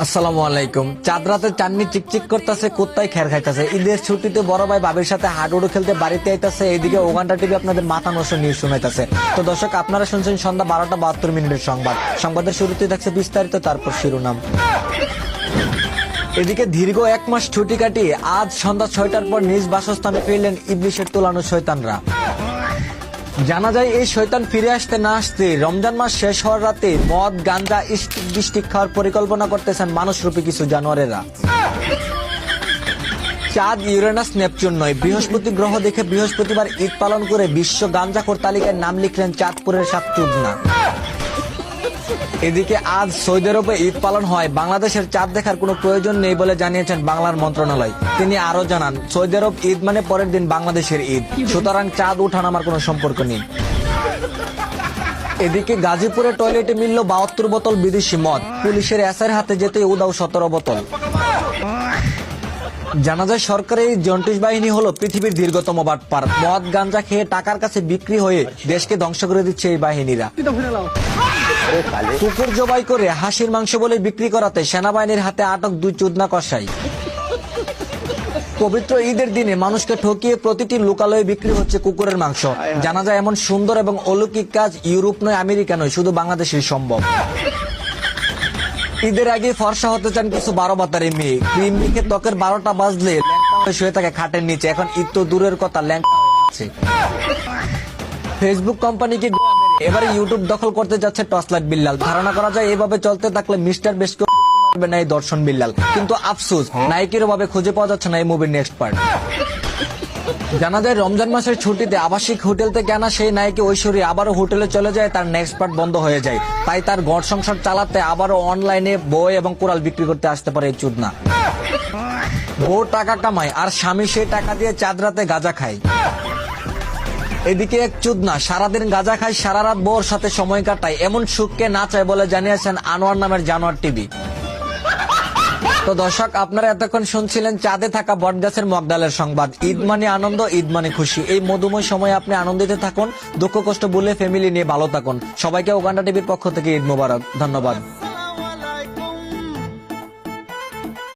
আসসালামু আলাইকুম। চাঁদ রাতে চাঁদনি চিকচিক করতেছে, কুত্তায় খের খাইতেছে। ঈদের ছুটিতে বড় ভাই বাবির সাথে হাডুডু খেলতে বাড়িতে আইতাছে, এইদিকে ওগান্ডা টিভি আপনাদের মাথা নষ্ট নিউজ শুনাইতেছে। তো দর্শক, আপনারা শুনছেন সন্ধ্যা 12টা 72 মিনিটের সংবাদ। সংবাদের শুরুতে থাকছে বিস্তারিত, তারপর শিরোনাম। এদিকে দীর্ঘ 1 মাস ছুটি কাটিয়ে আজ সন্ধ্যা 6টার পর নিজ বাসস্থানে ফিরলেন ইবলিশের তোলানো শয়তানরা। জানা যায় এই শয়তান ফিরে আসতে না আসতে রমজান মাস শেষ হওয়ার রাতে মদ, গাঞ্জা, স্টিক খাওয়ার পরিকল্পনা করতেছেন মানুষরূপী কিছু জানোয়ারেরা। চাঁদ, ইউরেনাস, নেপচুন নয়, বৃহস্পতি গ্রহ দেখে বৃহস্পতিবার ঈদ পালন করে বিশ্ব গাঞ্জাখোর তালিকায় নাম লিখলেন চাঁদপুরের 7 চুদনা। এদিকে আজ সৌদি আরবে ঈদ পালন হয়, বাংলাদেশের চাঁদ দেখার কোনো প্রয়োজন নেই বলে জানিয়েছেন বাংলার মন্ত্রণালয়। তিনি আরো জানান, সৌদি আরব ঈদ মানে পরের দিন বাংলাদেশের ঈদ, সুতরাং চাঁদ উঠান আমার কোনো সম্পর্ক নেই। এদিকে গাজীপুরে টয়লেটে মিলল 72 বোতল বিদেশি মদ, পুলিশের এসআইয়ের হাতে যেতে উদাও 17 বোতল। জানা যায় সরকারি এই জন্টিস বাহিনী হলো পৃথিবীর দীর্ঘতম বাটপার। মদ, গাঞ্জা খেয়ে টাকার কাছে বিক্রি হয়ে দেশকে ধ্বংস করে দিচ্ছে এই বাহিনীরা। কুকুর জবাই করে হাসির মাংস বলে বিক্রি করাতে সেনাবাহিনীর হাতে আটক 2 চুদনা কসাই। পবিত্র ঈদের দিনে মানুষকে ঠকিয়ে প্রতিটি লোকালয়ে বিক্রি হচ্ছে কুকুরের মাংস। জানা যায় এমন সুন্দর এবং অলৌকিক কাজ ইউরোপ নয়, আমেরিকা নয়, শুধু বাংলাদেশেই সম্ভব। ঈদের আগে ফর্সা হতে চান কিছু 12 বাতারি মেয়ে, ক্রিম মেখে ত্বকের 12টা বাজলে ল্যাংটা হয়ে শুয়ে থাকে খাটের নিচে। এখন ঈদ তো দূরের কথা, ল্যাংটা হচ্ছে। ফেসবুক কোম্পানিকে এবারে ইউটিউব দখল করতে যাচ্ছে টর্চলাইট বিল্লাল। ধারণা করা যায় এভাবে চলতে থাকলে মিস্টার বেস্টকে পারবে না এই দর্শন বিল্লাল। কিন্তু আফসোস, নায়িকের ভাবে খুঁজে পাওয়া যাচ্ছে না এই মুভির নেক্সট পার্ট। জানা যায় রমজান মাসের ছুটিতে আবাসিক হোটেল থেকে আনা সেই নায়িকা ঐশ্বরী আবারও হোটেলে চলে যায়, তার নেক্সট পার্ট বন্ধ হয়ে যায়। তাই তার ঘর সংসার চালাতে আবারও অনলাইনে বই এবং কোরাল বিক্রি করতে আসতে পারে এই চুদনা। বউ টাকা কামায় আর স্বামী সেই টাকা দিয়ে চাঁদ রাতে গাঁজা খায়। এদিকে এক চুদনা সারাদিন গাঁজা খায়, সারা রাত বউর সাথে সময় কাটায়, এমন সুখকে না চায় বলে জানিয়েছেন আনোয়ার নামের জানোয়ার টিভি। তো দর্শক, আপনারা এতক্ষণ শুনছিলেন চাঁদে থাকা বটগাছের মগডালের সংবাদ। ঈদ মানে আনন্দ, ঈদ মানে খুশি। এই মধুময় সময়ে আপনি আনন্দিত থাকুন, দুঃখ কষ্ট ভুলে ফ্যামিলি নিয়ে ভালো থাকুন। সবাইকে ওগান্ডা টিভির পক্ষ থেকে ঈদ মোবারক। ধন্যবাদ।